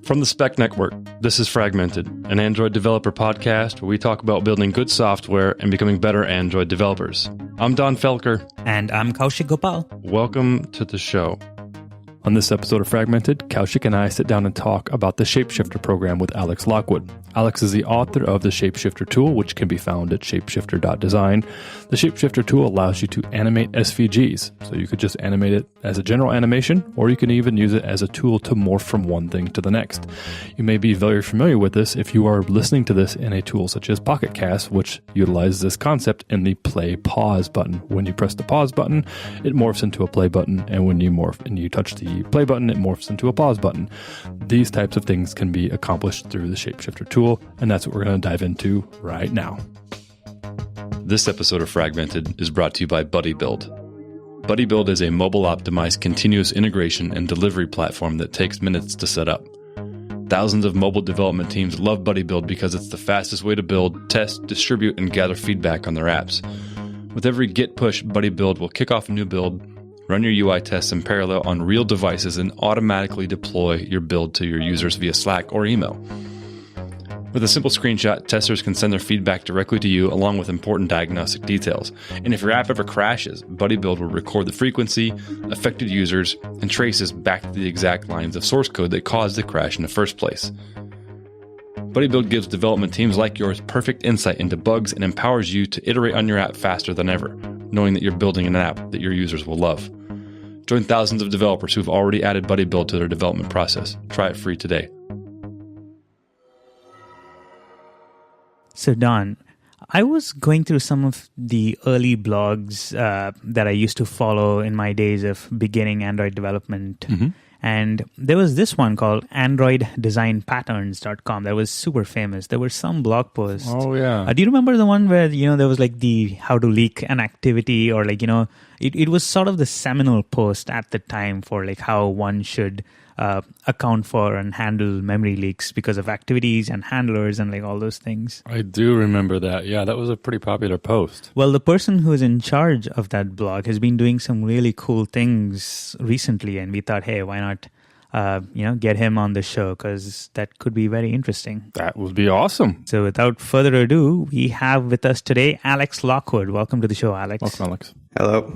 From the Spec Network, this is Fragmented, an Android developer podcast where we talk about building good software and becoming better Android developers. I'm Don Felker. And I'm Kaushik Gopal. Welcome to the show. On this episode of Fragmented, Kaushik and I sit down and talk about the Shapeshifter program with Alex Lockwood. Alex is the author of the Shapeshifter tool, which can be found at shapeshifter.design. The Shapeshifter tool allows you to animate SVGs. So you could just animate it as a general animation, or you can even use it as a tool to morph from one thing to the next. You may be very familiar with this if you are listening to this in a tool such as Pocket Cast, which utilizes this concept in the play pause button. When you press the pause button, it morphs into a play button, and when you morph and you touch the play button, it morphs into a pause button. These types of things can be accomplished through the Shapeshifter tool, and that's what we're going to dive into right now. This episode of Fragmented is brought to you by BuddyBuild. BuddyBuild is a mobile-optimized continuous integration and delivery platform that takes minutes to set up. Thousands of mobile development teams love BuddyBuild because it's the fastest way to build, test, distribute, and gather feedback on their apps. With every Git push, BuddyBuild will kick off a new build, run your UI tests in parallel on real devices, and automatically deploy your build to your users via Slack or email. With a simple screenshot, testers can send their feedback directly to you along with important diagnostic details. And if your app ever crashes, BuddyBuild will record the frequency, affected users, and traces back to the exact lines of source code that caused the crash in the first place. BuddyBuild gives development teams like yours perfect insight into bugs and empowers you to iterate on your app faster than ever, knowing that you're building an app that your users will love. Join thousands of developers who've already added BuddyBuild to their development process. Try it free today. So, Don, I was going through some of the early blogs that I used to follow in my days of beginning Android development. Mm-hmm. And there was this one called AndroidDesignPatterns.com that was super famous. There were some blog posts. Oh, yeah. Do you remember the one where, there was like the how to leak an activity, or like, it was sort of the seminal post at the time for like how one should account for and handle memory leaks because of activities and handlers and like all those things. I do remember that. Yeah, that was a pretty popular post. Well, the person who is in charge of that blog has been doing some really cool things recently, and we thought, hey, why not get him on the show, because that could be very interesting. That would be awesome. So without further ado, we have with us today Alex Lockwood. Welcome to the show, Alex. Welcome, Alex. Hello.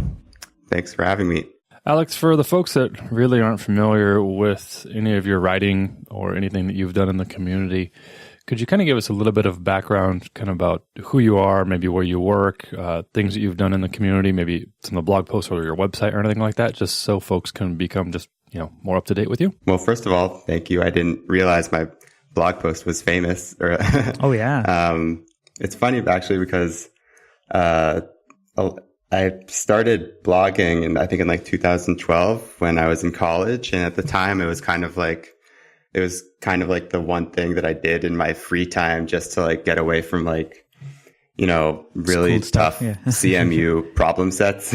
Thanks for having me. Alex, for the folks that really aren't familiar with any of your writing or anything that you've done in the community, could you kind of give us a little bit of background kind of about who you are, maybe where you work, things that you've done in the community, maybe some of the blog posts or your website or anything like that, just so folks can become just, more up to date with you? Well, first of all, thank you. I didn't realize my blog post was famous. Oh, yeah. It's funny, actually, because I started blogging in 2012 when I was in college. And at the time it was kind of like the one thing that I did in my free time just to like get away from like, really tough CMU problem sets.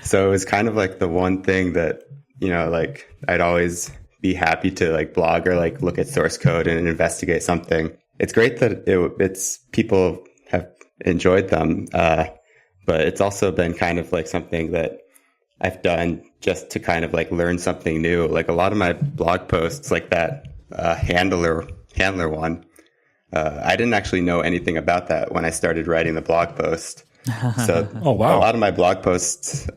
So it was kind of like the one thing that, like I'd always be happy to like blog or like look at source code and investigate something. It's great that it's people have enjoyed them. But it's also been kind of like something that I've done just to kind of like learn something new. Like a lot of my blog posts, like that handler one, I didn't actually know anything about that when I started writing the blog post. So oh, wow. a lot of my blog posts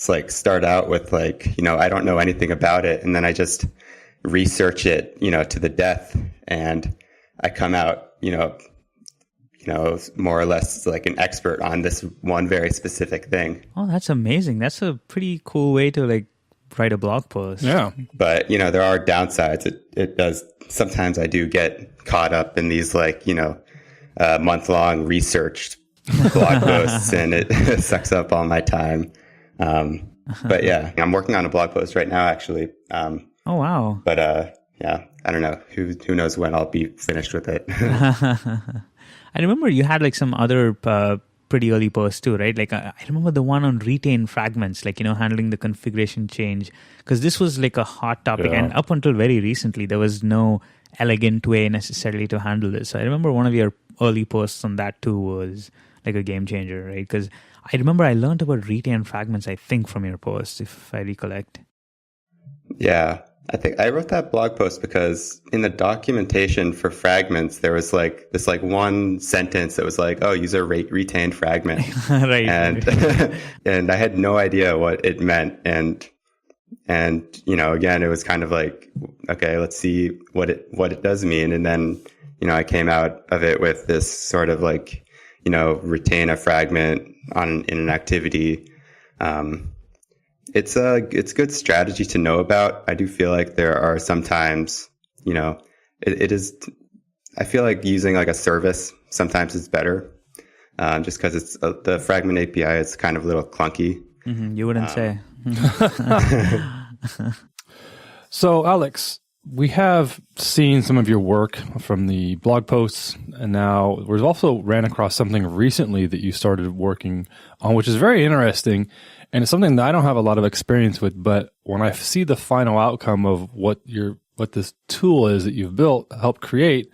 like start out with like, I don't know anything about it. And then I just research it, to the death. And I come out, more or less like an expert on this one very specific thing. Oh, that's amazing. That's a pretty cool way to like write a blog post. Yeah. But, there are downsides. It does. Sometimes I do get caught up in these like, month-long researched blog posts, and it sucks up all my time. But yeah, I'm working on a blog post right now, actually. Oh, wow. But yeah, I don't know. Who knows when I'll be finished with it. I remember you had like some other pretty early posts too, right? Like I remember the one on retain fragments, like, handling the configuration change, because this was like a hot topic. Yeah. And up until very recently, there was no elegant way necessarily to handle this. So I remember one of your early posts on that too was like a game changer, right? Because I remember I learned about retain fragments, I think, from your posts, if I recollect. Yeah. I think I wrote that blog post because in the documentation for Fragments, there was like this like one sentence that was like, "Oh, user retained fragment," right? And and I had no idea what it meant, and again, it was kind of like, okay, let's see what it does mean, and then I came out of it with this sort of like retain a fragment in an activity. It's good strategy to know about. I do feel like there are sometimes, it is, I feel like using like a service sometimes is better, just because it's the fragment API is kind of a little clunky. Mm-hmm. You wouldn't say. So, Alex, we have seen some of your work from the blog posts, and now we've also ran across something recently that you started working on, which is very interesting. And it's something that I don't have a lot of experience with, but when I see the final outcome of what this tool is that you've built, helped create,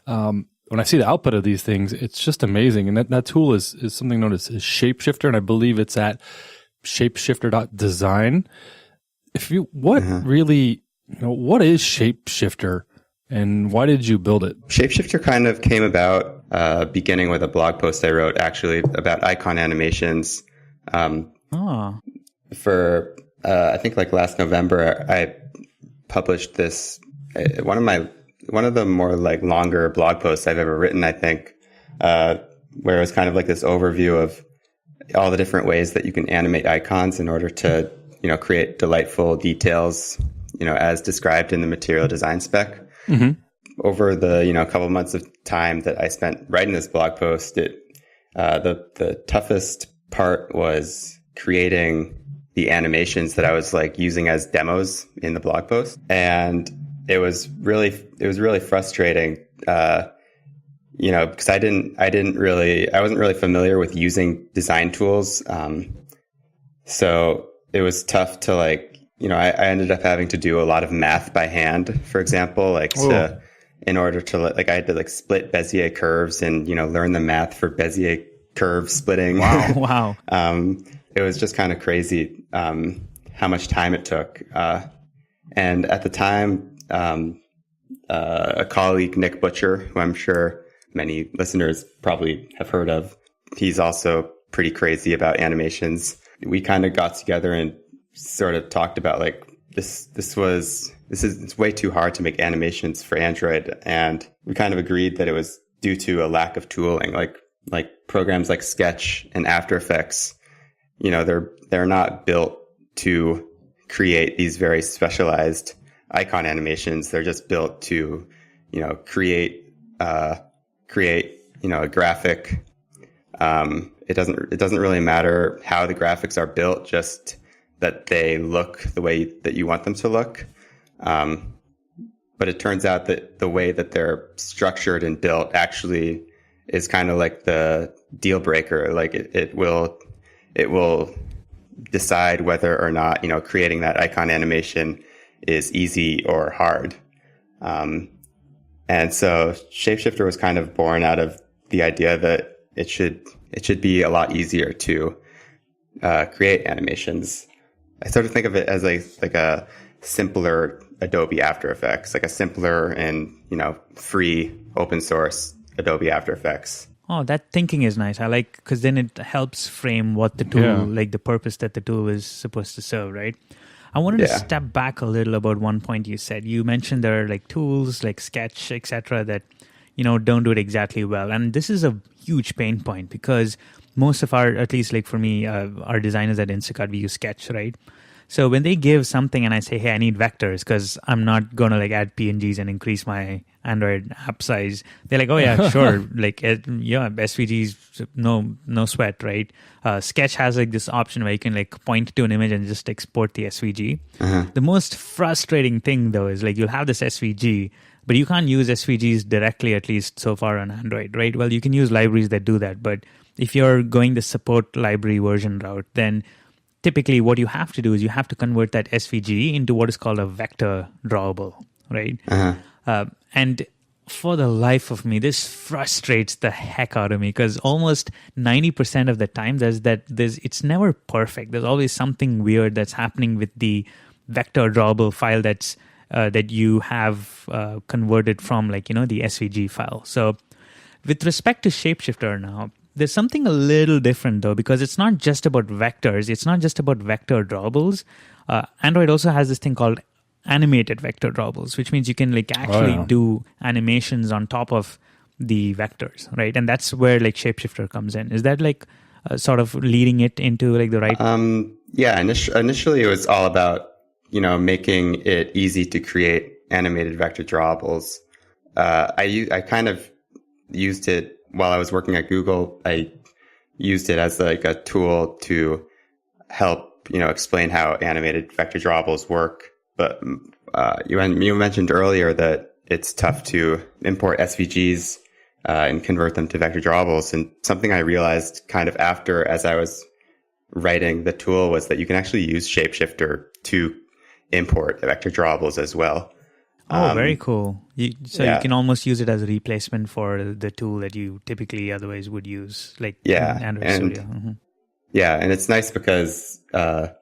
when I see the output of these things, it's just amazing. And that tool is something known as Shapeshifter, and I believe it's at shapeshifter.design. What is Shapeshifter, and why did you build it? Shapeshifter kind of came about beginning with a blog post I wrote actually about icon animations. For I think like last November, I published this one of the more like longer blog posts I've ever written, I think, where it was kind of like this overview of all the different ways that you can animate icons in order to create delightful details, as described in the material design spec. Mm-hmm. Over the couple months of time that I spent writing this blog post, the toughest part was creating the animations that I was like using as demos in the blog post, and it was really frustrating, because I wasn't really familiar with using design tools, so it was tough to like I ended up having to do a lot of math by hand, for example, in order to like I had to like split Bezier curves and learn the math for Bezier curve splitting. Wow. It was just kind of crazy how much time it took. And at the time, a colleague, Nick Butcher, who I'm sure many listeners probably have heard of, he's also pretty crazy about animations. We kind of got together and sort of talked about like it's way too hard to make animations for Android, and we kind of agreed that it was due to a lack of tooling, like programs like Sketch and After Effects. They're not built to create these very specialized icon animations. They're just built to, create a graphic. It doesn't really matter how the graphics are built, just that they look the way that you want them to look. But it turns out that the way that they're structured and built actually is kind of like the deal breaker. Like it will decide whether or not, creating that icon animation is easy or hard. And so Shapeshifter was kind of born out of the idea that it should be a lot easier to create animations. I sort of think of it as like a simpler Adobe After Effects, like a simpler and, free open source Adobe After Effects. Oh, that thinking is nice. I like, because then it helps frame what the tool, like the purpose that the tool is supposed to serve, right? I wanted to step back a little about one point you said. You mentioned there are like tools like Sketch, etc., that, don't do it exactly well. And this is a huge pain point because most of our, at least like for me, our designers at Instacart, we use Sketch, right? So when they give something and I say, hey, I need vectors because I'm not going to like add PNGs and increase my Android app size, they're like, oh yeah, sure. Like, SVGs, no sweat, right? Sketch has like this option where you can like point to an image and just export the SVG. Uh-huh. The most frustrating thing though is like you'll have this SVG, but you can't use SVGs directly, at least so far on Android, right? Well, you can use libraries that do that, but if you're going the support library version route, then typically what you have to do is you have to convert that SVG into what is called a vector drawable, right? Uh-huh. And for the life of me, this frustrates the heck out of me because almost 90% of the time it's never perfect. There's always something weird that's happening with the vector drawable file that's that you have converted from the SVG file. So with respect to Shapeshifter now, there's something a little different though, because it's not just about vectors. It's not just about vector drawables. Android also has this thing called Animated Vector Drawables, which means you can actually do animations on top of the vectors, right? And that's where Shapeshifter comes in. Is that sort of leading it into the right? Yeah, initially it was all about making it easy to create animated vector drawables. I kind of used it while I was working at Google. I used it as a tool to help explain how animated vector drawables work. But you mentioned earlier that it's tough to import SVGs and convert them to vector drawables. And something I realized kind of after, as I was writing the tool, was that you can actually use Shapeshifter to import vector drawables as well. Oh, very cool. You can almost use it as a replacement for the tool that you typically otherwise would use, in Android Studio. Mm-hmm. Yeah, and it's nice because Shapeshifter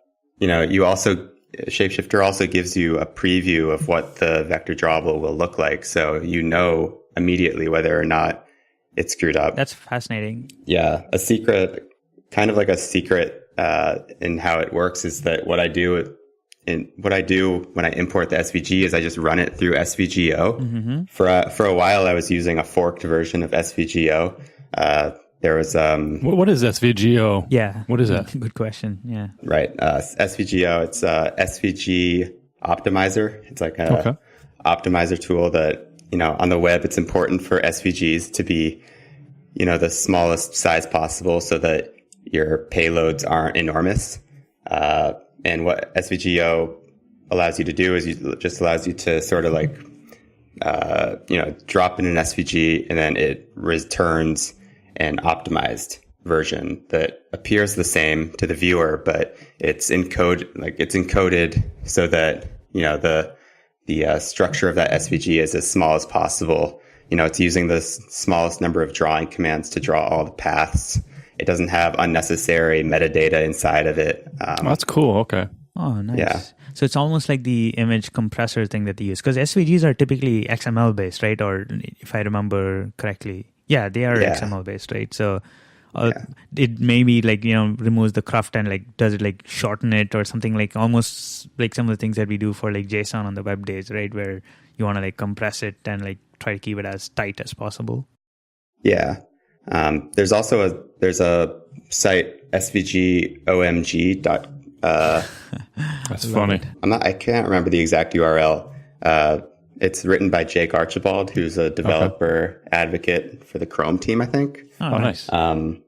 also gives you a preview of what the vector drawable will look like, so immediately whether or not it's screwed up. That's fascinating. Yeah, a secret in how it works is that what I do when I import the SVG is I just run it through SVGo. Mm-hmm. For a while, I was using a forked version of SVGo. There was what is SVGo? Yeah, what is that? Good question. Yeah, right. SVGo. It's SVG optimizer. It's like a optimizer tool that on the web. It's important for SVGs to be the smallest size possible so that your payloads aren't enormous. And what SVGo allows you to do is just allows you to sort of drop in an SVG and then it returns an optimized version that appears the same to the viewer, but it's encoded so that, the structure of that SVG is as small as possible. It's using the smallest number of drawing commands to draw all the paths. It doesn't have unnecessary metadata inside of it. That's cool. Okay. Oh, nice. Yeah. So it's almost like the image compressor thing that they use, because SVGs are typically XML based, right? Or if I remember correctly, they are XML based, right? So it maybe removes the cruft and does it shorten it or something, almost like some of the things that we do for JSON on the web days, right? Where you want to compress it and try to keep it as tight as possible. Yeah. There's also a site, SVG-OMG. That's funny. I can't remember the exact URL. It's written by Jake Archibald, who's a developer advocate for the Chrome team, I think. Oh, nice. And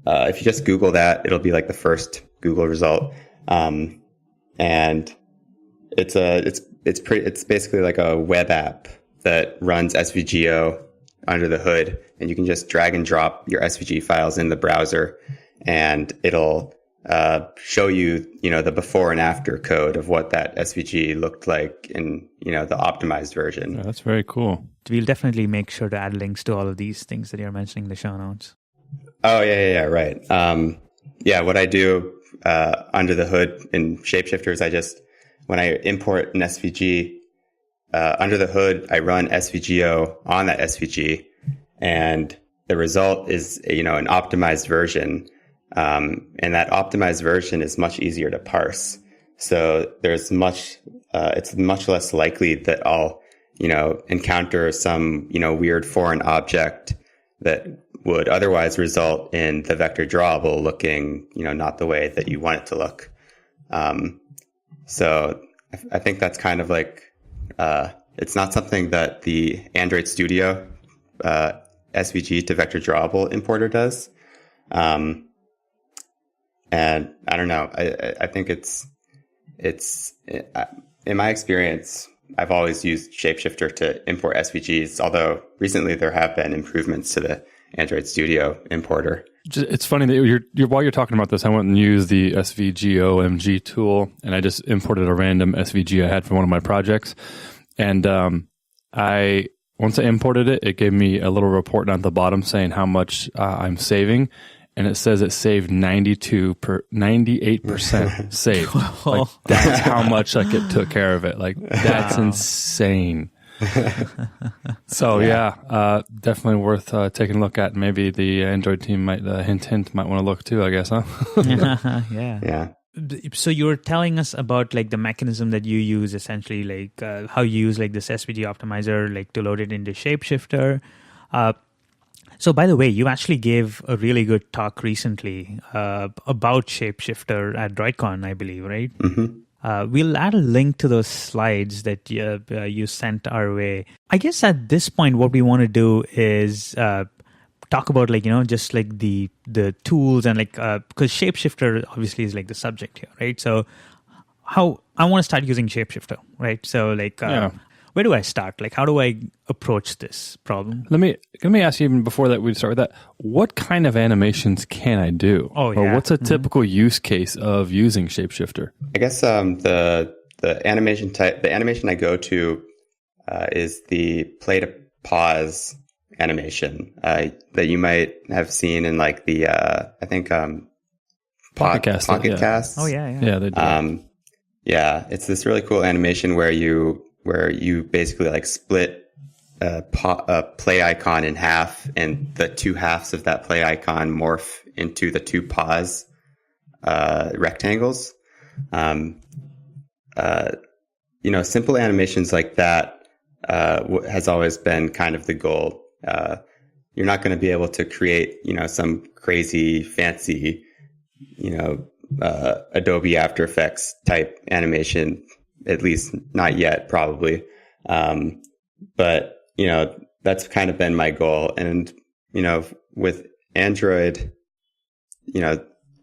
if you just Google that, it'll be the first Google result. And it's basically like a web app that runs SVGo under the hood, and you can just drag and drop your SVG files in the browser, and it'll show you, the before and after code of what that SVG looked like in, the optimized version. Yeah, that's very cool. We'll definitely make sure to add links to all of these things that you're mentioning in the show notes. Oh, yeah, right. What I do under the hood in Shapeshifter is when I import an SVG, under the hood, I run SVGo on that SVG, and the result is, an optimized version. And that optimized version is much easier to parse. So it's much less likely that I'll, encounter some, weird foreign object that would otherwise result in the vector drawable looking, not the way that you want it to look. So I think that's kind of it's not something that the Android Studio, SVG to vector drawable importer does. And I don't know. I think it's in my experience, I've always used Shapeshifter to import SVGs, although recently there have been improvements to the Android Studio importer. It's funny that while you're talking about this, I went and used the SVG-OMG tool, and I just imported a random SVG I had for one of my projects. And once I imported it, it gave me a little report down at the bottom saying how much I'm saving. and it says it saved 98% saved. Like, that's how much like it took care of it. Like, that's insane. So definitely worth taking a look at. Maybe the Android team might hint might want to look too, I guess, huh? Yeah. So you're telling us about like the mechanism that you use, essentially, like how you use like this SVG optimizer, like to load it into Shapeshifter. So by the way, you actually gave a really good talk recently about Shapeshifter at DroidCon, I believe, right? Mm-hmm. We'll add a link to those slides that you sent our way. I guess at this point, what we want to do is talk about like, just like the tools and like, because Shapeshifter obviously is like the subject here, right? So how I want to start using Shapeshifter, right? So like, where do I start? Like, how do I approach this problem? Let me ask you, even before that we start with that, what kind of animations can I do? Or what's a typical use case of using Shapeshifter? I guess the animation type, the animation I go to is the play to pause animation that you might have seen in like the I think Pocket Casts. Oh yeah. Yeah, they do. It's this really cool animation where you basically like split a play icon in half, and the two halves of that play icon morph into the two pause rectangles. Simple animations like that has always been kind of the goal. You're not going to be able to create, some crazy fancy, Adobe After Effects type animation, at least not yet, probably. But, that's kind of been my goal. And, with Android,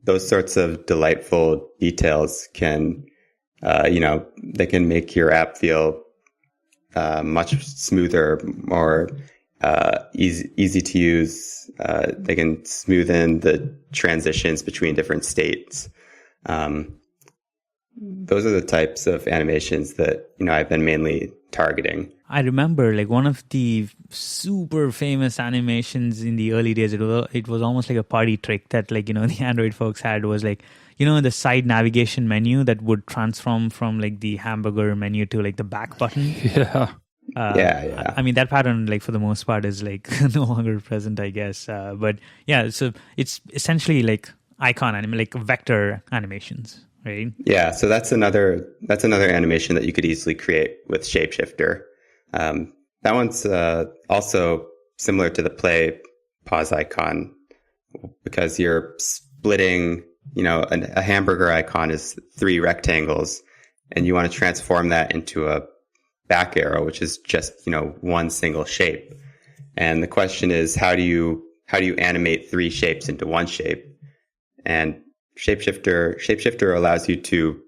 those sorts of delightful details can, they can make your app feel much smoother, more easy to use. They can smoothen the transitions between different states. Those are the types of animations that, I've been mainly targeting. I remember like one of the super famous animations in the early days, it was almost like a party trick that like, the Android folks had, was like, the side navigation menu that would transform from like the hamburger menu to like the back button. Yeah. I mean, that pattern, like for the most part, is like no longer present, I guess. But yeah, so it's essentially like like vector animations, right? Yeah, so that's another animation that you could easily create with Shapeshifter. That one's also similar to the play pause icon, because you're splitting, a hamburger icon is 3 rectangles, and you want to transform that into a back arrow, which is just, one single shape. And the question is, how do you animate 3 shapes into one shape? And Shapeshifter allows you to,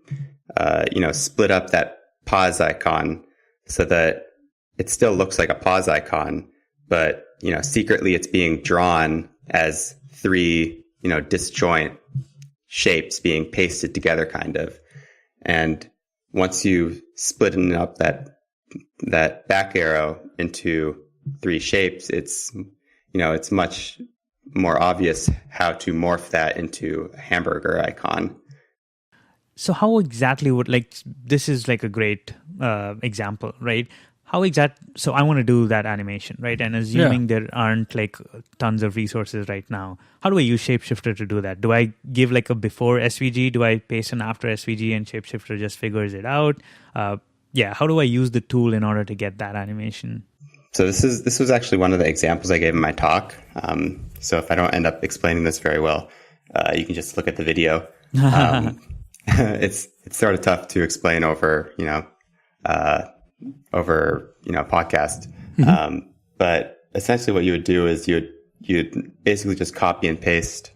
split up that pause icon so that it still looks like a pause icon, but, secretly it's being drawn as 3, disjoint shapes being pasted together kind of. And once you split up that back arrow into 3 shapes, it's much more obvious how to morph that into a hamburger icon. So how exactly this is like a great example, right? So I want to do that animation, right? And assuming there aren't like tons of resources right now, how do I use Shapeshifter to do that? Do I give like a before SVG? Do I paste an after SVG and Shapeshifter just figures it out? How do I use the tool in order to get that animation? So this was actually one of the examples I gave in my talk. So if I don't end up explaining this very well, you can just look at the video. It's sort of tough to explain over podcast. Mm-hmm. But essentially what you would do is you'd basically just copy and paste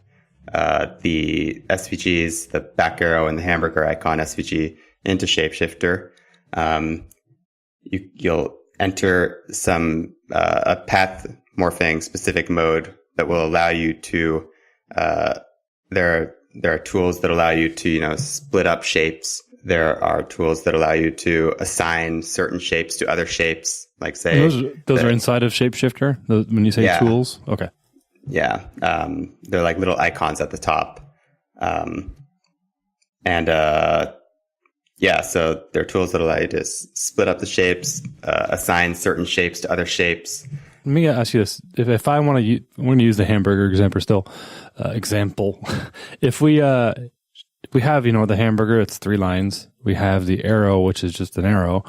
the SVGs, the back arrow and the hamburger icon SVG into Shapeshifter. You'll enter some a path morphing specific mode that will allow you to there are tools that allow you to split up shapes. There are tools that allow you to assign certain shapes to other shapes, like say those are inside of Shapeshifter when you say tools. Okay. They're like little icons at the top. So they're tools that allow you to split up the shapes, assign certain shapes to other shapes. Let me ask you this: if I want to, I'm going to use the hamburger example. If we have, the hamburger, it's 3 lines. We have the arrow, which is just an arrow.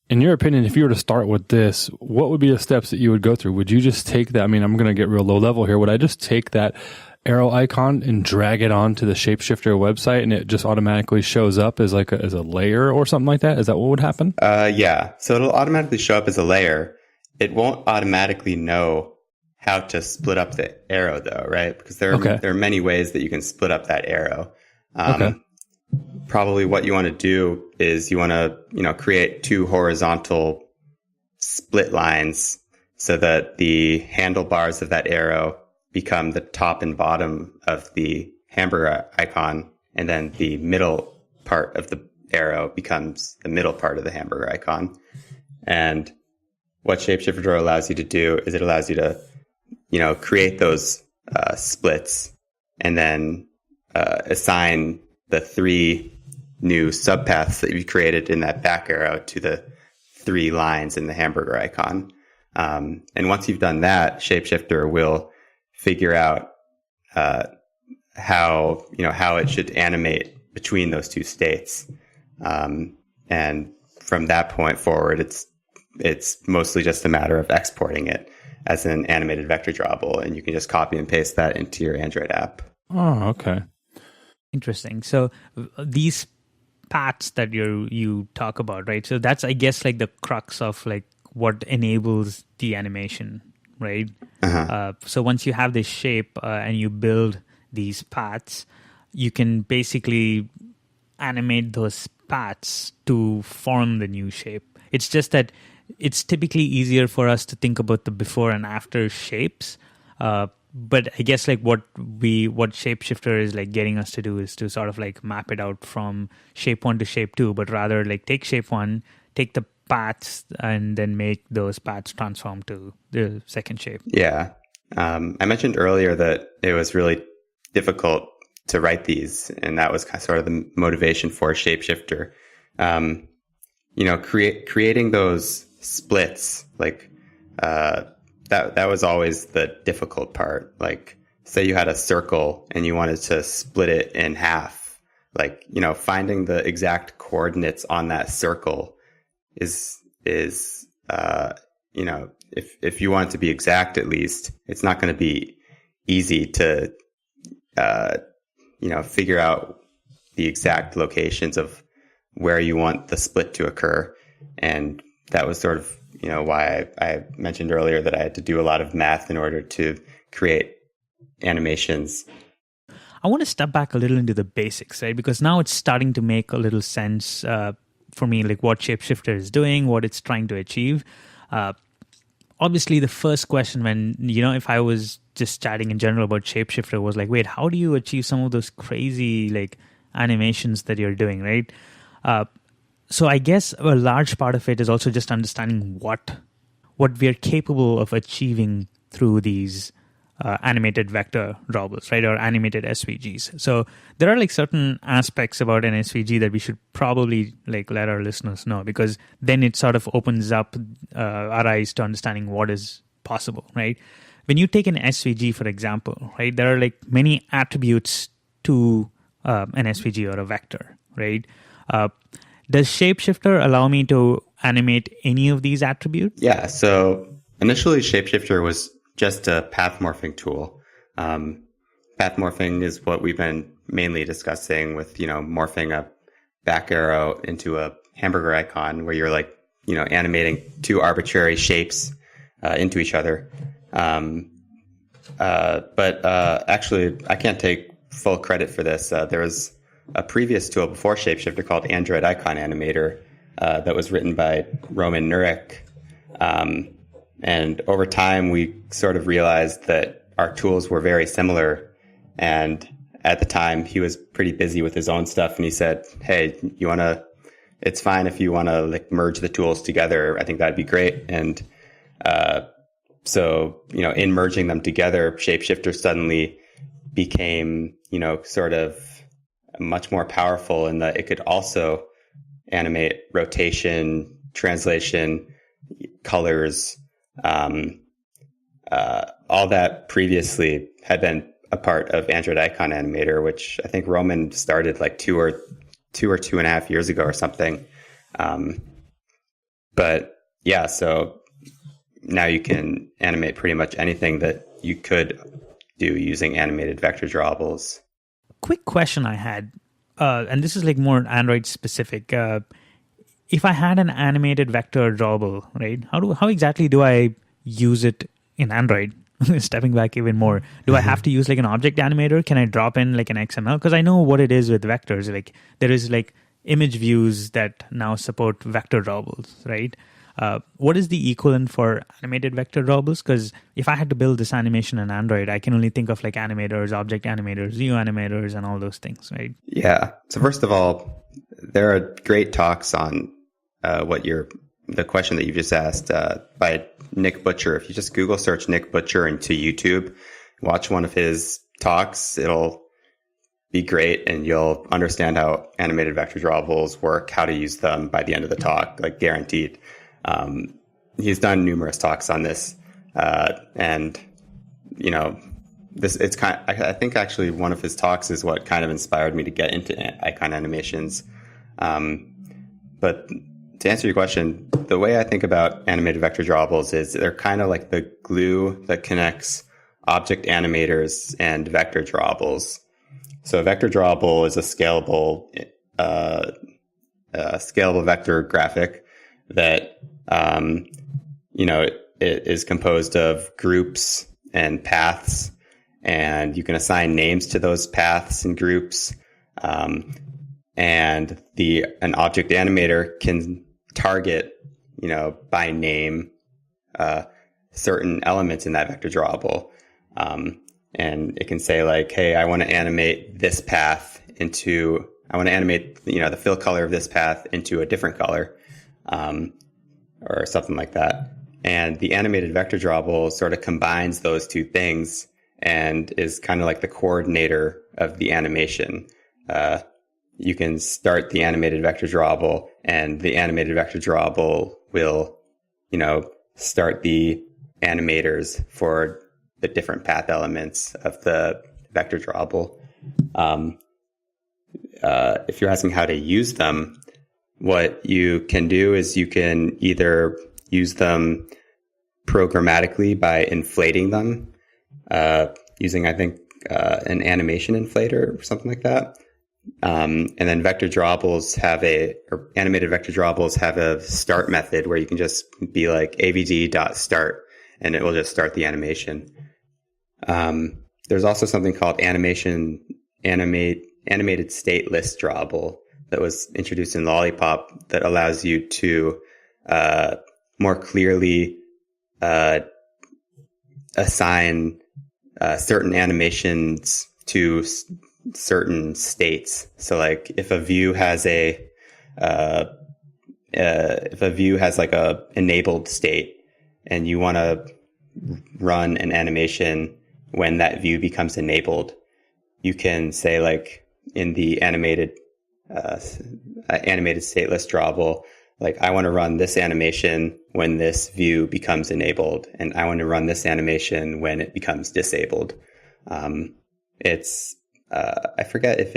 In your opinion, if you were to start with this, what would be the steps that you would go through? Would you just take that? I mean, I'm going to get real low level here. Would I just take that arrow icon and drag it onto the Shapeshifter website and it just automatically shows up as as a layer or something like that? Is that what would happen? So it'll automatically show up as a layer. It won't automatically know how to split up the arrow though, right? Because there are many ways that you can split up that arrow. Probably what you want to do is you want to, create 2 horizontal split lines so that the handlebars of that arrow become the top and bottom of the hamburger icon, and then the middle part of the arrow becomes the middle part of the hamburger icon. And what Shapeshifter Draw allows you to do is it allows you to, create those splits and then assign the 3 new subpaths that you created in that back arrow to the 3 lines in the hamburger icon. And once you've done that, Shapeshifter will figure out how it should animate between those 2 states. And from that point forward, it's mostly just a matter of exporting it as an animated vector drawable, and you can just copy and paste that into your Android app. Oh, okay. Interesting. So these paths that you talk about, right? So that's, I guess, like the crux of like what enables the animation, right? So once you have this shape and you build these paths, you can basically animate those paths to form the new shape. It's just that it's typically easier for us to think about the before and after shapes. But I guess like what Shapeshifter is like getting us to do is to sort of like map it out from shape 1 to shape 2, but rather like take shape 1, take the paths, and then make those paths transform to the second shape. Yeah. I mentioned earlier that it was really difficult to write these, and that was sort of the motivation for Shapeshifter. Creating those splits, like that was always the difficult part. Like, say you had a circle and you wanted to split it in half, like, finding the exact coordinates on that circle is if you want it to be exact, at least it's not going to be easy to figure out the exact locations of where you want the split to occur. And that was sort of why I mentioned earlier that I had to do a lot of math in order to create animations. I want to step back a little into the basics, right? Because now it's starting to make a little sense for me, like what Shapeshifter is doing, what it's trying to achieve. Obviously, the first question when, if I was just chatting in general about Shapeshifter was like, wait, how do you achieve some of those crazy like animations that you're doing, right? So I guess a large part of it is also just understanding what we are capable of achieving through these animated vector drawables, right, or animated SVGs. So there are like certain aspects about an SVG that we should probably like let our listeners know, because then it sort of opens up our eyes to understanding what is possible, right? When you take an SVG, for example, right, there are like many attributes to an SVG or a vector, right? Does Shapeshifter allow me to animate any of these attributes? Yeah, so initially Shapeshifter was just a path morphing tool. Path morphing is what we've been mainly discussing with, morphing a back arrow into a hamburger icon where you're like, animating 2 arbitrary shapes into each other. But actually, I can't take full credit for this. There was a previous tool before Shapeshifter called Android Icon Animator that was written by Roman Nurek. And over time, we sort of realized that our tools were very similar. And at the time, he was pretty busy with his own stuff. And he said, hey, it's fine if you want to like merge the tools together. I think that'd be great. And So, in merging them together, Shapeshifter suddenly became, sort of much more powerful in that it could also animate rotation, translation, colors, all that previously had been a part of Android Icon Animator, which I think Roman started like 2.5 years ago or something. But yeah, so now you can animate pretty much anything that you could do using animated vector drawables. Quick question I had, and this is like more Android specific. If I had an animated vector drawable, right? How exactly do I use it in Android? Stepping back even more, do I have to use like an object animator? Can I drop in like an XML? Because I know what it is with vectors. Like there is like image views that now support vector drawables, right? What is the equivalent for animated vector drawables? Because if I had to build this animation in Android, I can only think of like animators, object animators, view animators, and all those things, right? Yeah. So first of all, there are great talks on the question that you just asked by Nick Butcher. If you just Google search Nick Butcher into YouTube, watch one of his talks, it'll be great, and you'll understand how animated vector drawables work, how to use them by the end of the talk, like guaranteed. He's done numerous talks on this, and it's kind of, I think actually one of his talks is what kind of inspired me to get into icon animations. But to answer your question, the way I think about animated vector drawables is they're kind of like the glue that connects object animators and vector drawables. So a vector drawable is a scalable vector graphic that it is composed of groups and paths, and you can assign names to those paths and groups. And an object animator can target, by name, certain elements in that vector drawable. And it can say like, hey, I want to animate this path the fill color of this path into a different color, or something like that. And the animated vector drawable sort of combines those two things and is kind of like the coordinator of the animation. You can start the animated vector drawable, and the animated vector drawable will, start the animators for the different path elements of the vector drawable. If you're asking how to use them, what you can do is you can either use them programmatically by inflating them, using, I think, an animation inflator or something like that. And then animated vector drawables have a start method where you can just be like avd.start, and it will just start the animation. There's also something called animated state list drawable that was introduced in Lollipop that allows you to more clearly assign certain animations to certain states. So like if a view has like a enabled state and you want to run an animation when that view becomes enabled, you can say like in the animated state list drawable, like I want to run this animation when this view becomes enabled, and I want to run this animation when it becomes disabled. I forget if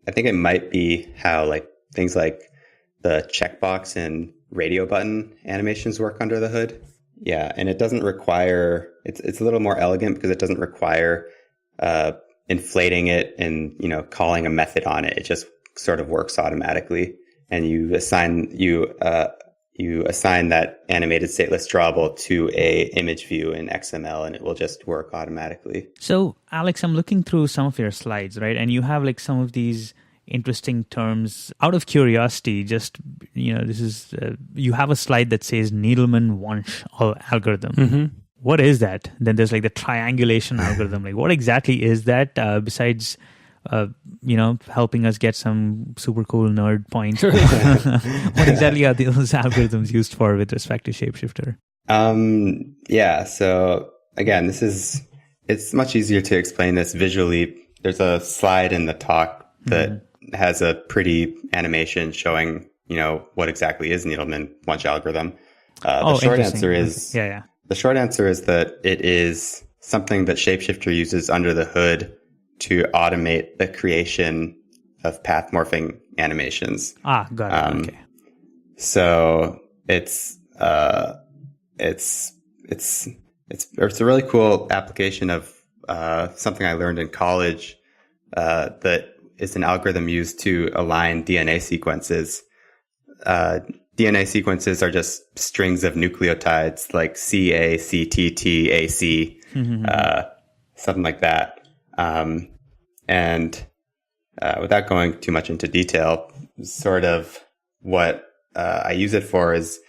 I think it might be how like things like the checkbox and radio button animations work under the hood. Yeah. And it doesn't require, it's a little more elegant because it doesn't require, inflating it and, calling a method on it. It just sort of works automatically. And you assign that animated stateless drawable to a image view in XML, and it will just work automatically. So, Alex, I'm looking through some of your slides, right? And you have like some of these interesting terms. Out of curiosity, just, this is, you have a slide that says Needleman-Wunsch algorithm. Mm-hmm. What is that? Then there's like the triangulation algorithm. Like what exactly is that besides, helping us get some super cool nerd points? What exactly are those algorithms used for with respect to Shapeshifter? Yeah. So again, it's much easier to explain this visually. There's a slide in the talk that has a pretty animation showing, what exactly is Needleman Wunsch algorithm. The short answer is the short answer is that it is something that Shapeshifter uses under the hood to automate the creation of path morphing animations. Got it. Okay. So it's a really cool application of something I learned in college that is an algorithm used to align DNA sequences. DNA sequences are just strings of nucleotides like CA, CTT, AC, something like that. And without going too much into detail, sort of what I use it for is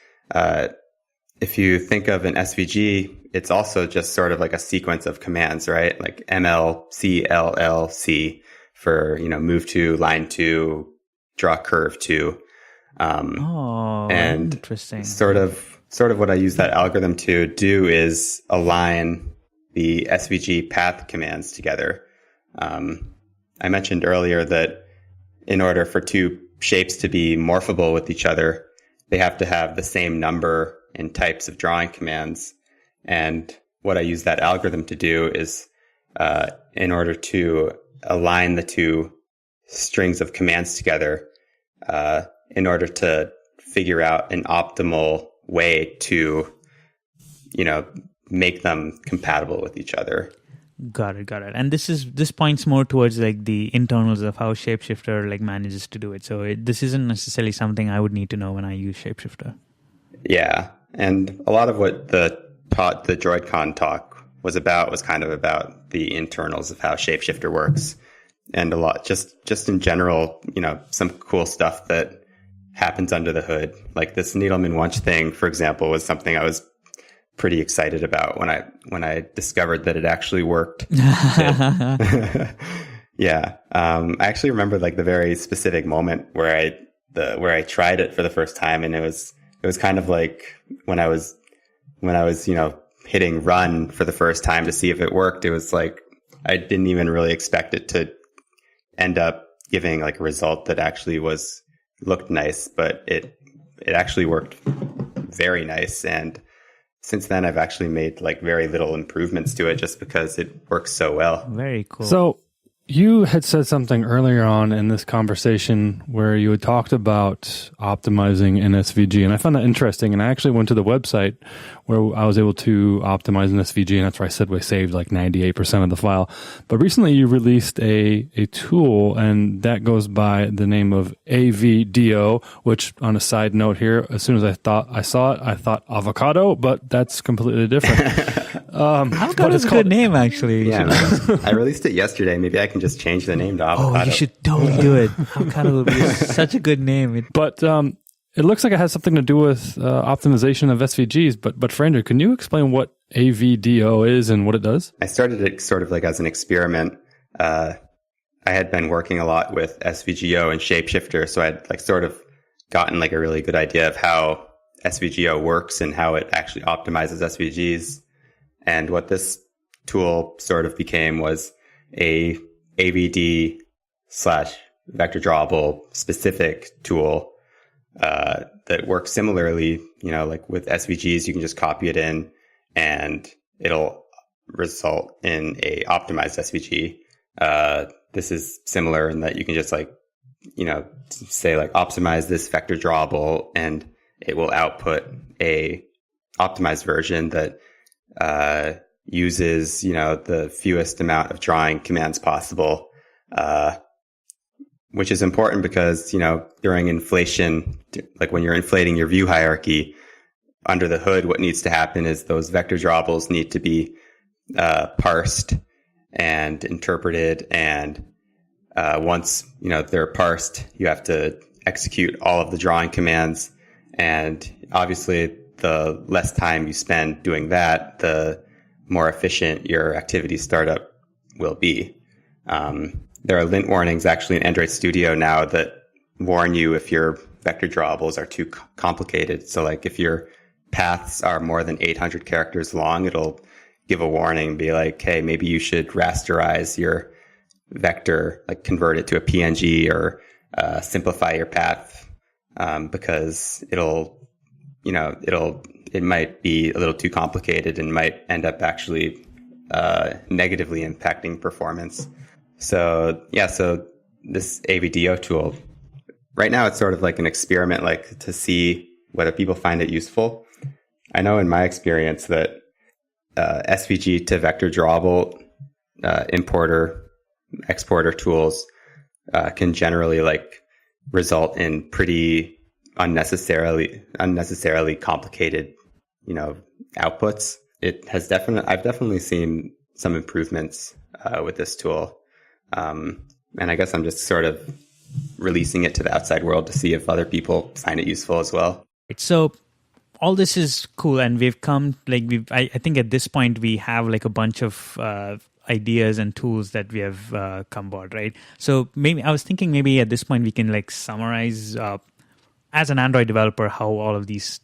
if you think of an SVG, it's also just sort of like a sequence of commands, right? Like ML, C, LL, C for, move to, line to, draw curve to. And interesting. Sort of what I use that algorithm to do is align the SVG path commands together. I mentioned earlier that in order for two shapes to be morphable with each other, they have to have the same number and types of drawing commands. And what I use that algorithm to do is, in order to align the two strings of commands together, in order to figure out an optimal way to, make them compatible with each other. Got it. And this points more towards like the internals of how Shapeshifter like manages to do it. So this isn't necessarily something I would need to know when I use Shapeshifter. Yeah, and a lot of what the DroidCon talk was kind of about the internals of how Shapeshifter works, and a lot just in general, some cool stuff that happens under the hood. Like this Needleman Wunsch thing, for example, was something I was pretty excited about when I discovered that it actually worked. Yeah. I actually remember like the very specific moment where I tried it for the first time, and it was kind of like when I was hitting run for the first time to see if it worked. It was like I didn't even really expect it to end up giving like a result that actually looked nice, but it actually worked very nice. And since then, I've actually made like very little improvements to it just because it works so well. Very cool. So you had said something earlier on in this conversation where you had talked about optimizing an SVG, and I found that interesting. And I actually went to the website where I was able to optimize an SVG, and that's where I said we saved like 98% of the file. But recently you released a tool, and that goes by the name of AVDO, which on a side note here, as soon as I saw it, I thought avocado, but that's completely different. Avocado is a good name, actually. Yeah, I released it yesterday. Maybe I can just change the name to avocado. Oh, you should totally do it. Avocado would be such a good name. But it looks like it has something to do with optimization of SVGs. But for Andrew, can you explain what AVDO is and what it does? I started it sort of like as an experiment. I had been working a lot with SVGo and Shapeshifter, so I'd like sort of gotten like a really good idea of how SVGo works and how it actually optimizes SVGs. And what this tool sort of became was a AVD / vector drawable specific tool that works similarly. Like with SVGs, you can just copy it in and it'll result in a optimized SVG. This is similar in that you can just say like optimize this vector drawable, and it will output a optimized version that uses, the fewest amount of drawing commands possible, which is important because, during inflation, like when you're inflating your view hierarchy under the hood, what needs to happen is those vector drawables need to be parsed and interpreted. And once, they're parsed, you have to execute all of the drawing commands. And obviously, the less time you spend doing that, the more efficient your activity startup will be. There are lint warnings actually in Android Studio now that warn you if your vector drawables are too complicated. So like if you're paths are more than 800 characters long, it'll give a warning, be like, hey, maybe you should rasterize your vector, like convert it to a PNG or simplify your path, because it might be a little too complicated and might end up actually negatively impacting performance. So this AVDO tool, right now it's sort of like an experiment, like to see whether people find it useful. I know in my experience that SVG to vector drawable importer, exporter tools can generally like result in pretty unnecessarily complicated, outputs. I've definitely seen some improvements with this tool. And I guess I'm just sort of releasing it to the outside world to see if other people find it useful as well. So all this is cool, and we've come I think at this point we have like a bunch of ideas and tools that we have come aboard, right? So maybe I was thinking maybe at this point we can like summarize as an Android developer how all of these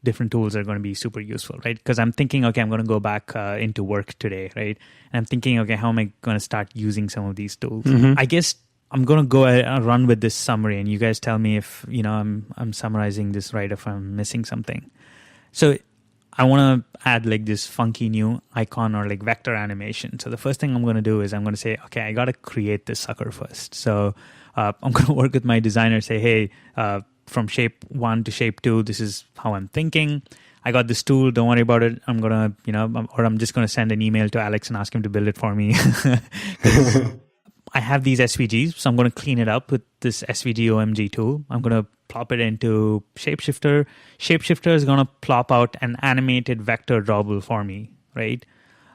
different tools are going to be super useful, right? Because I'm thinking, okay, I'm going to go back into work today, right? And I'm thinking, okay, how am I going to start using some of these tools? Mm-hmm. I guess I'm going to go ahead and run with this summary, and you guys tell me if I'm summarizing this right, if I'm missing something. So I want to add like this funky new icon or like vector animation. So the first thing I'm going to do is I'm going to say, okay, I got to create this sucker first. So I'm going to work with my designer, say, hey, from shape 1 to shape 2, this is how I'm thinking. I got this tool, don't worry about it. I'm going to, or I'm just going to send an email to Alex and ask him to build it for me. I have these SVGs, so I'm going to clean it up with this SVG-OMG tool. I'm going to plop it into Shapeshifter. Shapeshifter is going to plop out an animated vector drawable for me, right?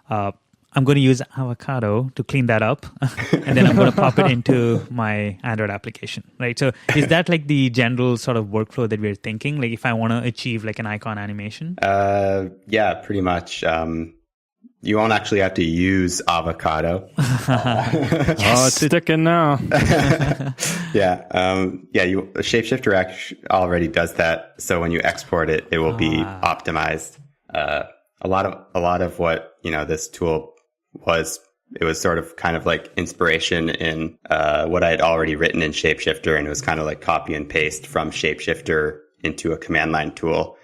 I'm going to use Avocado to clean that up, and then I'm going to pop it into my Android application, right? So is that like the general sort of workflow that we're thinking? Like if I want to achieve like an icon animation? Yeah, pretty much. You won't actually have to use Avocado. Oh, it's sticking now. Yeah. Shapeshifter already does that. So when you export it, it will be optimized. A lot of what, this tool was, it was sort of kind of like inspiration in what I had already written in Shapeshifter, and it was kind of like copy and paste from Shapeshifter into a command line tool.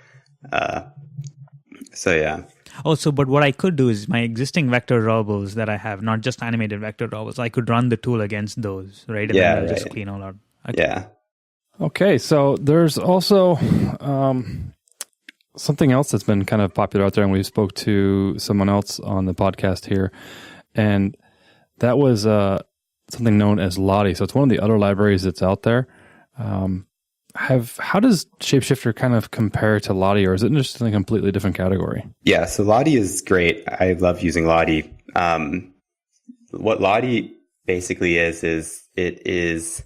So yeah. Also, but what I could do is my existing vector drawables that I have, not just animated vector drawables, I could run the tool against those, right? And then just clean all out. Okay. Yeah. Okay, so there's also something else that's been kind of popular out there, and we spoke to someone else on the podcast here, and that was something known as Lottie. So it's one of the other libraries that's out there. How does Shapeshifter kind of compare to Lottie, or is it just in a completely different category? Yeah, so Lottie is great. I love using Lottie. What Lottie basically is it is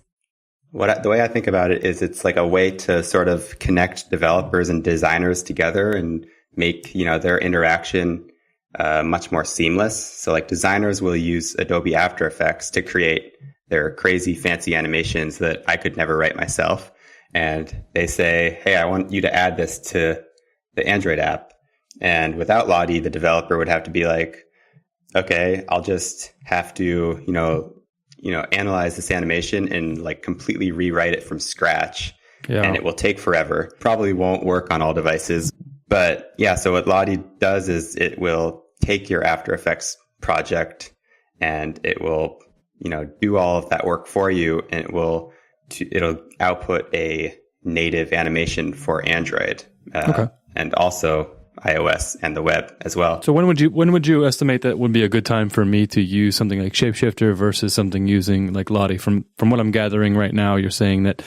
the way I think about it is it's like a way to sort of connect developers and designers together and make, their interaction much more seamless. So like designers will use Adobe After Effects to create their crazy fancy animations that I could never write myself. And they say, hey, I want you to add this to the Android app. And without Lottie, the developer would have to be like, okay, I'll just have to, analyze this animation and like completely rewrite it from scratch. Yeah. And it will take forever. Probably won't work on all devices. But yeah, so what Lottie does is it will take your After Effects project and it will, do all of that work for you, and it'll output a native animation for Android, and also iOS and the web as well. So when would you estimate that would be a good time for me to use something like Shapeshifter versus something using like Lottie? From what I'm gathering right now, you're saying that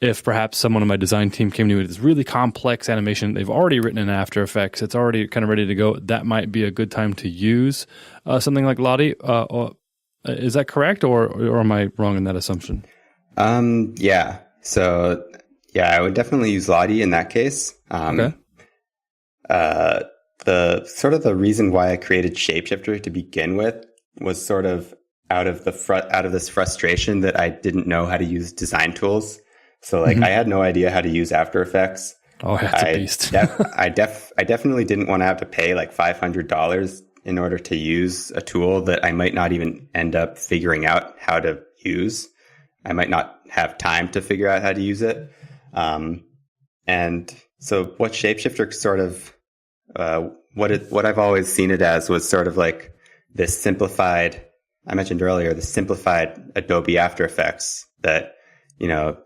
if perhaps someone on my design team came to me with this really complex animation they've already written in After Effects, it's already kind of ready to go, that might be a good time to use something like Lottie. Is that correct, or am I wrong in that assumption? Yeah. So yeah, I would definitely use Lottie in that case. Okay. The reason why I created Shapeshifter to begin with was sort of out of this frustration that I didn't know how to use design tools. So like I had no idea how to use After Effects. Oh, that's a beast. I definitely didn't want to have to pay like $500 in order to use a tool that I might not even end up figuring out how to use. I might not have time to figure out how to use it. And so what Shapeshifter sort of, what I've always seen it as was sort of like this simplified, I mentioned earlier, the simplified Adobe After Effects that, it'll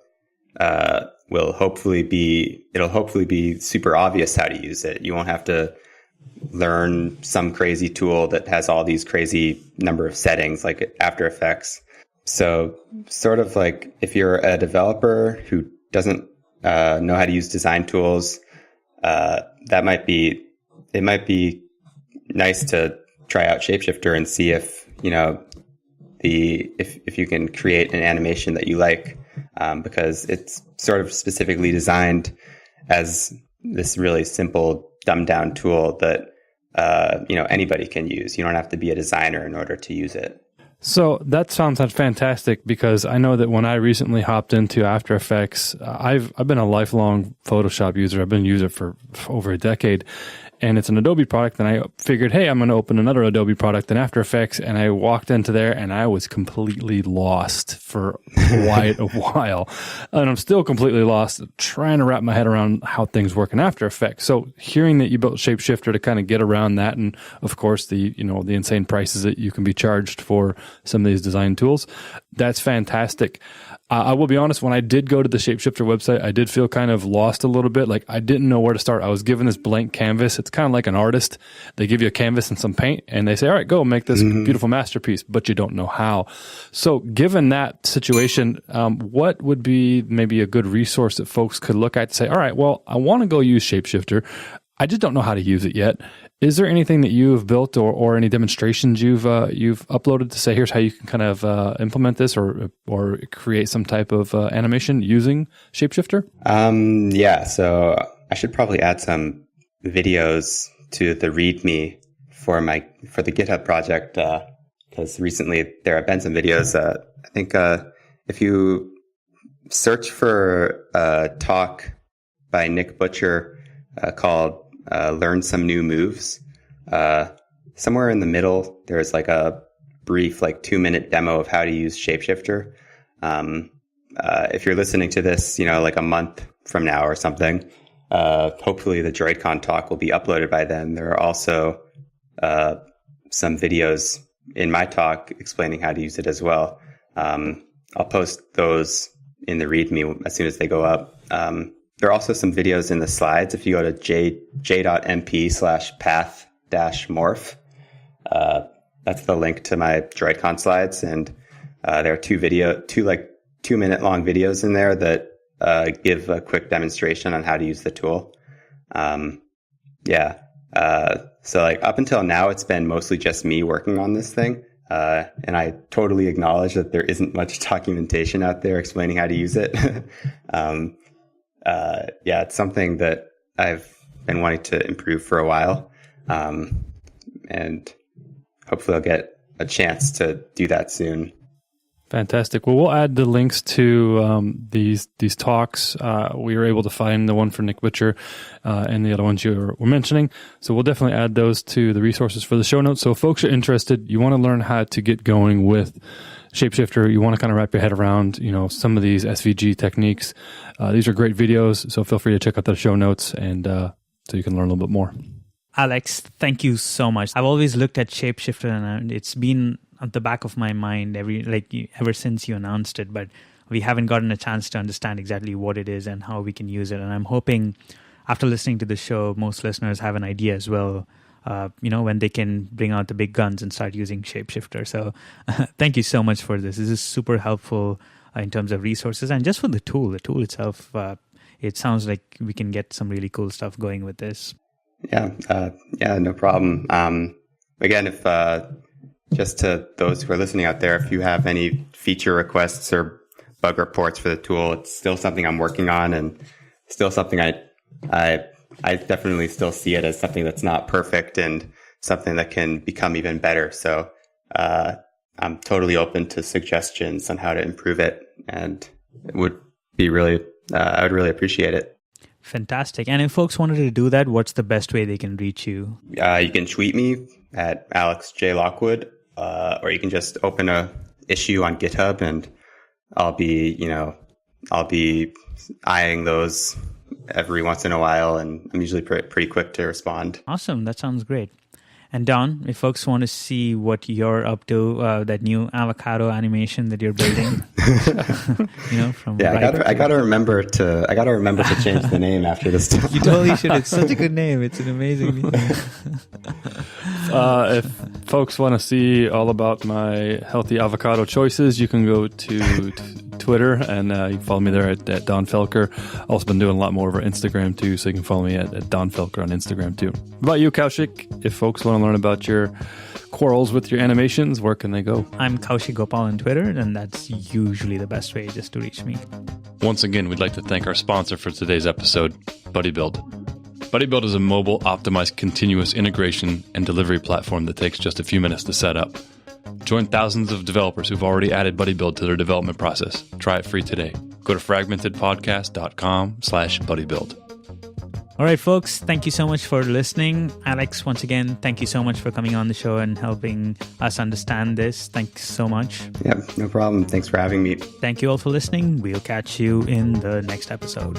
hopefully be super obvious how to use it. You won't have to learn some crazy tool that has all these crazy number of settings like After Effects. So sort of like if you're a developer who doesn't know how to use design tools, it might be nice to try out Shapeshifter and see if if you can create an animation that you like, because it's sort of specifically designed as this really simple, dumbed down tool that anybody can use. You don't have to be a designer in order to use it. So that sounds fantastic, because I know that when I recently hopped into After Effects, I've been a lifelong Photoshop user. I've been a user for over a decade, and it's an Adobe product. And I figured, hey, I'm going to open another Adobe product in After Effects. And I walked into there and I was completely lost for quite a while. And I'm still completely lost trying to wrap my head around how things work in After Effects. So hearing that you built Shapeshifter to kind of get around that, and of course the insane prices that you can be charged for some of these design tools, that's fantastic. I will be honest, when I did go to the Shapeshifter website, I did feel kind of lost a little bit. Like I didn't know where to start. I was given this blank canvas. It's kind of like an artist. They give you a canvas and some paint and they say, all right, go make this beautiful masterpiece, but you don't know how. So given that situation, what would be maybe a good resource that folks could look at to say, all right, well, I want to go use Shapeshifter. I just don't know how to use it yet. Is there anything that you have built or any demonstrations you've uploaded to say, here's how you can kind of implement this or create some type of animation using Shapeshifter? Yeah, so I should probably add some videos to the README for the GitHub project, because recently there have been some videos. I think if you search for a talk by Nick Butcher called Learn Some New Moves, somewhere in the middle there's like a brief 2-minute demo of how to use Shapeshifter. If you're listening to this like a month from now or something, hopefully the DroidCon talk will be uploaded by then. There are also some videos in my talk explaining how to use it as well. I'll post those in the README as soon as they go up. There are also some videos in the slides. If you go to j.mp/path-morph, that's the link to my DroidCon slides. And there are two 2-minute long videos in there that give a quick demonstration on how to use the tool. So up until now, it's been mostly just me working on this thing. And I totally acknowledge that there isn't much documentation out there explaining how to use it. It's something that I've been wanting to improve for a while. And hopefully I'll get a chance to do that soon. Fantastic. Well, we'll add the links to these talks. We were able to find the one for Nick Butcher and the other ones you were mentioning. So we'll definitely add those to the resources for the show notes. So if folks are interested, you want to learn how to get going with Shapeshifter, you want to kind of wrap your head around, some of these SVG techniques. These are great videos, so feel free to check out the show notes and so you can learn a little bit more. Alex, thank you so much. I've always looked at Shapeshifter and it's been at the back of my mind ever since you announced it, but we haven't gotten a chance to understand exactly what it is and how we can use it. And I'm hoping after listening to the show, most listeners have an idea as well, when they can bring out the big guns and start using Shapeshifter. So thank you so much for this. This is super helpful in terms of resources and just for the tool. The tool itself, it sounds like we can get some really cool stuff going with this. Yeah, no problem. Again, if just to those who are listening out there, if you have any feature requests or bug reports for the tool, it's still something I'm working on and still something I definitely still see it as something that's not perfect and something that can become even better. So I'm totally open to suggestions on how to improve it, and it would be really, I would really appreciate it. Fantastic. And if folks wanted to do that, what's the best way they can reach you? You can tweet me at Alex J. Lockwood, or you can just open a issue on GitHub, and I'll be eyeing those every once in a while, and I'm usually pretty quick to respond. Awesome. That sounds great. And Don, if folks want to see what you're up to, that new avocado animation that you're building, from I gotta remember to change the name after this time. You totally should. It's such a good name. It's an amazing name. If folks want to see all about my healthy avocado choices, you can go to Twitter, and you can follow me there at Don Felker. I've also been doing a lot more over Instagram too, so you can follow me at Don Felker on Instagram too. What about you, Kaushik? If folks want to learn about your quarrels with your animations, where can they go? I'm Kaushik Gopal on Twitter, and that's usually the best way just to reach me. Once again, we'd like to thank our sponsor for today's episode, BuddyBuild. BuddyBuild is a mobile optimized continuous integration and delivery platform that takes just a few minutes to set up. Join thousands of developers who've already added BuddyBuild to their development process. Try it free today. Go to fragmentedpodcast.com/BuddyBuild. All right, folks, thank you so much for listening. Alex, once again, thank you so much for coming on the show and helping us understand this. Thanks so much. Yeah, no problem. Thanks for having me. Thank you all for listening. We'll catch you in the next episode.